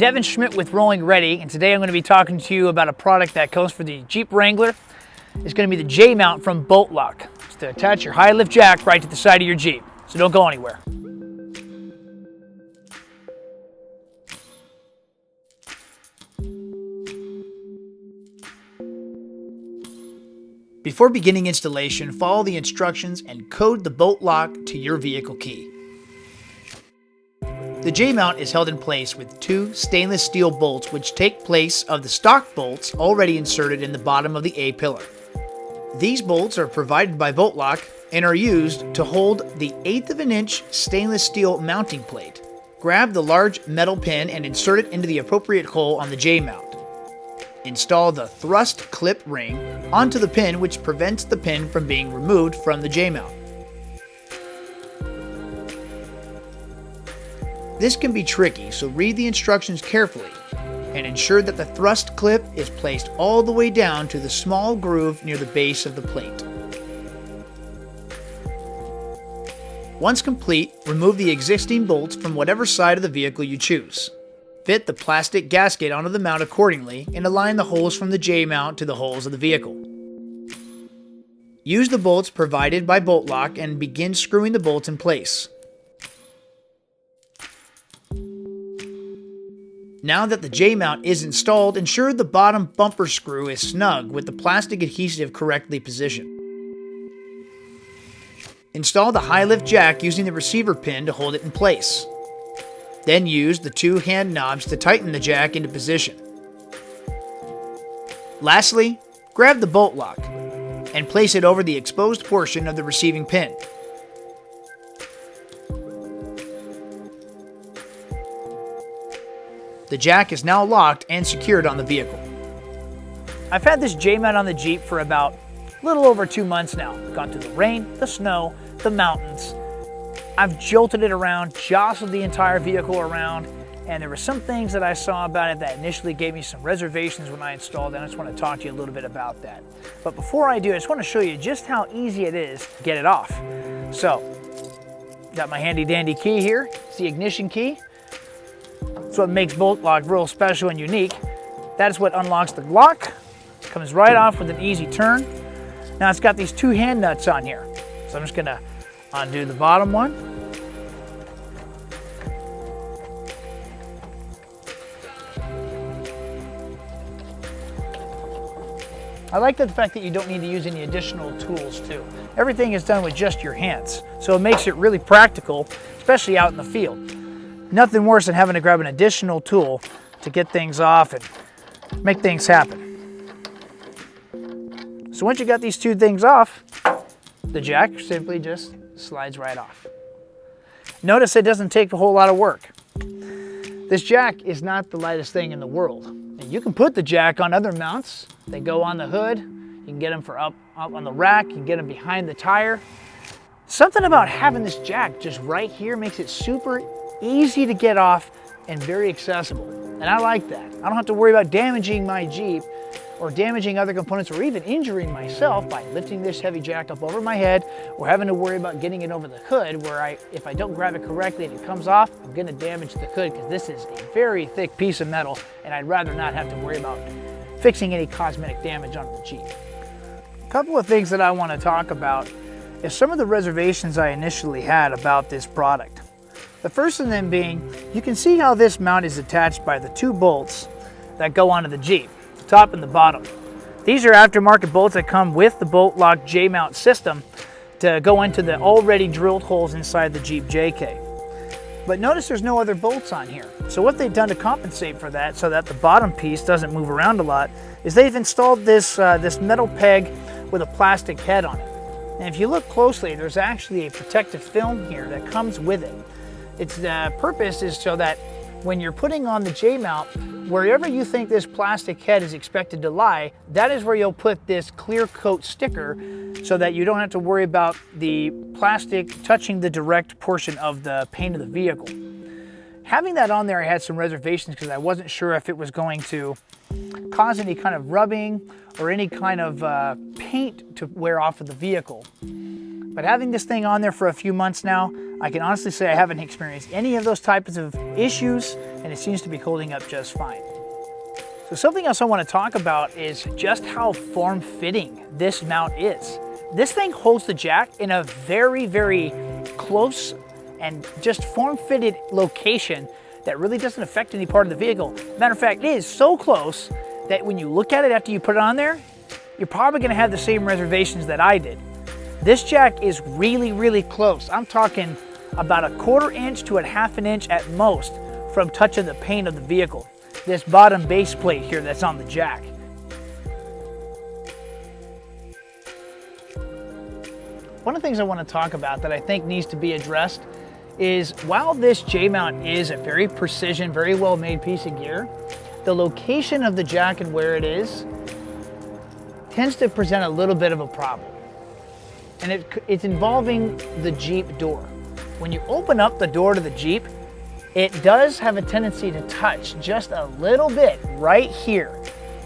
Devin Schmidt with Rolling Ready, and today I'm going to be talking to you about a product that comes for the Jeep Wrangler. It's going to be the J-mount from Bolt Lock. It's to attach your high lift jack right to the side of your Jeep, so don't go anywhere. Before beginning installation, follow the instructions and code the Bolt Lock to your vehicle key. The J-mount is held in place with two stainless steel bolts which take place of the stock bolts already inserted in the bottom of the A-pillar. These bolts are provided by Bolt Lock and are used to hold the 1/8 of an inch stainless steel mounting plate. Grab the large metal pin and insert it into the appropriate hole on the J-mount. Install the thrust clip ring onto the pin, which prevents the pin from being removed from the J-mount. This can be tricky, so read the instructions carefully and ensure that the thrust clip is placed all the way down to the small groove near the base of the plate. Once complete, remove the existing bolts from whatever side of the vehicle you choose. Fit the plastic gasket onto the mount accordingly and align the holes from the J-mount to the holes of the vehicle. Use the bolts provided by Bolt Lock and begin screwing the bolts in place. Now that the J-mount is installed, ensure the bottom bumper screw is snug with the plastic adhesive correctly positioned. Install the high lift jack using the receiver pin to hold it in place. Then use the two hand knobs to tighten the jack into position. Lastly, grab the Bolt Lock and place it over the exposed portion of the receiving pin. The jack is now locked and secured on the vehicle. I've had this J-mount on the Jeep for about a little over 2 months now. Gone through the rain, the snow, the mountains. I've jolted it around, jostled the entire vehicle around, and there were some things that I saw about it that initially gave me some reservations when I installed it, and I just want to talk to you a little bit about that. But before I do, I just want to show you just how easy it is to get it off. So, got my handy dandy key here. It's the ignition key. That's what makes Bolt Lock real special and unique. That is what unlocks the lock. Comes right off with an easy turn. Now it's got these two hand nuts on here. So I'm just gonna undo the bottom one. I like the fact that you don't need to use any additional tools too. Everything is done with just your hands. So it makes it really practical, especially out in the field. Nothing worse than having to grab an additional tool to get things off and make things happen. So once you got these two things off, the jack simply just slides right off. Notice it doesn't take a whole lot of work. This jack is not the lightest thing in the world. And you can put the jack on other mounts. They go on the hood. You can get them for up on the rack. You can get them behind the tire. Something about having this jack just right here makes it super easy to get off and very accessible. And I like that. I don't have to worry about damaging my Jeep or damaging other components or even injuring myself by lifting this heavy jack up over my head or having to worry about getting it over the hood where if I don't grab it correctly and it comes off, I'm gonna damage the hood because this is a very thick piece of metal and I'd rather not have to worry about fixing any cosmetic damage on the Jeep. A couple of things that I want to talk about is some of the reservations I initially had about this product. The first of them being, you can see how this mount is attached by the two bolts that go onto the Jeep, the top and the bottom. These are aftermarket bolts that come with the Bolt Lock J-mount system to go into the already drilled holes inside the Jeep JK. But notice there's no other bolts on here. So what they've done to compensate for that so that the bottom piece doesn't move around a lot is they've installed this metal peg with a plastic head on it. And if you look closely, there's actually a protective film here that comes with it. Its purpose is so that when you're putting on the J-mount, wherever you think this plastic head is expected to lie, that is where you'll put this clear coat sticker so that you don't have to worry about the plastic touching the direct portion of the paint of the vehicle. Having that on there, I had some reservations because I wasn't sure if it was going to cause any kind of rubbing or any kind of paint to wear off of the vehicle. But having this thing on there for a few months now, I can honestly say I haven't experienced any of those types of issues, and it seems to be holding up just fine. So something else I want to talk about is just how form-fitting this mount is. This thing holds the jack in a very, very close and just form-fitted location that really doesn't affect any part of the vehicle. Matter of fact, it is so close that when you look at it after you put it on there, you're probably going to have the same reservations that I did. This jack is really, really close. I'm talking about a 1/4 inch to a 1/2 inch at most from touching the paint of the vehicle. This bottom base plate here that's on the jack. One of the things I want to talk about that I think needs to be addressed is while this J-mount is a very precision, very well made piece of gear, the location of the jack and where it is tends to present a little bit of a problem. And it's involving the Jeep door. When you open up the door to the Jeep, it does have a tendency to touch just a little bit right here.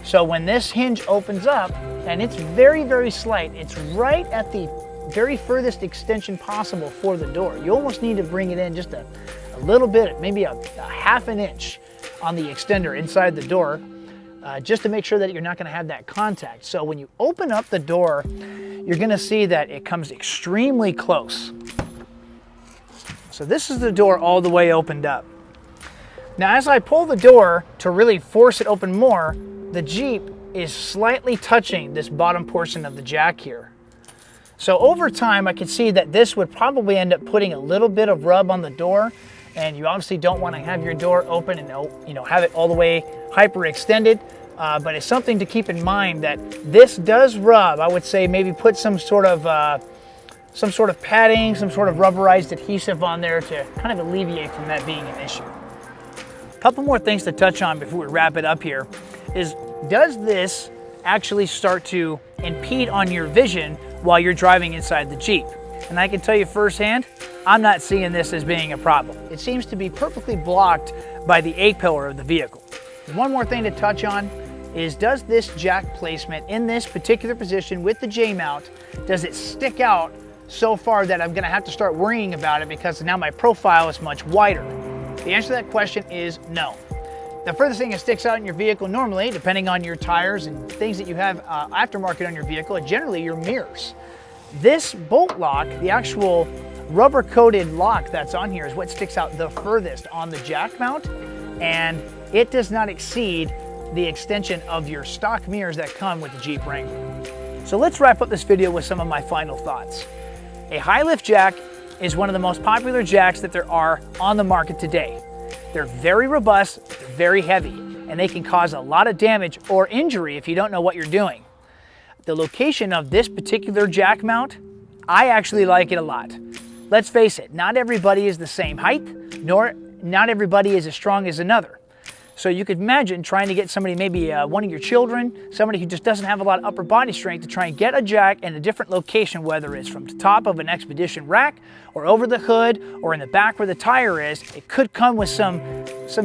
So when this hinge opens up, and it's very, very slight, it's right at the very furthest extension possible for the door. You almost need to bring it in just a little bit, maybe a 1/2 inch on the extender inside the door, just to make sure that you're not going to have that contact. So when you open up the door, you're going to see that it comes extremely close. So this is the door all the way opened up. Now as I pull the door to really force it open more, the Jeep is slightly touching this bottom portion of the jack here. So over time I can see that this would probably end up putting a little bit of rub on the door, and you obviously don't want to have your door open and have it all the way hyperextended. But it's something to keep in mind that this does rub. I would say maybe put some sort of padding, some sort of rubberized adhesive on there to kind of alleviate from that being an issue. A couple more things to touch on before we wrap it up here is, does this actually start to impede on your vision while you're driving inside the Jeep? And I can tell you firsthand, I'm not seeing this as being a problem. It seems to be perfectly blocked by the A-pillar of the vehicle. One more thing to touch on is, does this jack placement in this particular position with the J-mount, does it stick out so far that I'm going to have to start worrying about it because now my profile is much wider? The answer to that question is no. The furthest thing that sticks out in your vehicle normally, depending on your tires and things that you have aftermarket on your vehicle, are generally your mirrors. This bolt lock, the actual rubber coated lock that's on here, is what sticks out the furthest on the jack mount, and it does not exceed the extension of your stock mirrors that come with the Jeep Wrangler. So let's wrap up this video with some of my final thoughts. A high lift jack is one of the most popular jacks that there are on the market today. They're very robust, they're very heavy, and they can cause a lot of damage or injury if you don't know what you're doing. The location of this particular jack mount, I actually like it a lot. Let's face it, not everybody is the same height, nor not everybody is as strong as another. So you could imagine trying to get somebody, maybe one of your children, somebody who just doesn't have a lot of upper body strength, to try and get a jack in a different location, whether it's from the top of an Expedition rack or over the hood or in the back where the tire is. It could come with some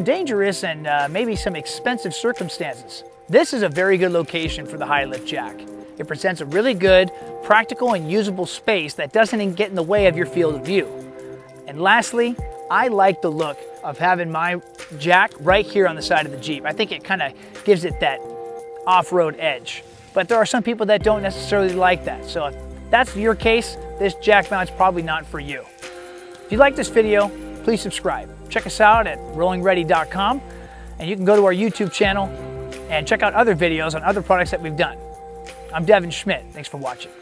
dangerous and maybe some expensive circumstances. This is a very good location for the high lift jack. It presents a really good, practical and usable space that doesn't get in the way of your field of view. And lastly, I like the look of having my jack right here on the side of the Jeep. I think it kind of gives it that off-road edge. But there are some people that don't necessarily like that. So if that's your case, this jack mount's probably not for you. If you like this video, please subscribe. Check us out at rollingready.com, and you can go to our YouTube channel and check out other videos on other products that we've done. I'm Devin Schmidt. Thanks for watching.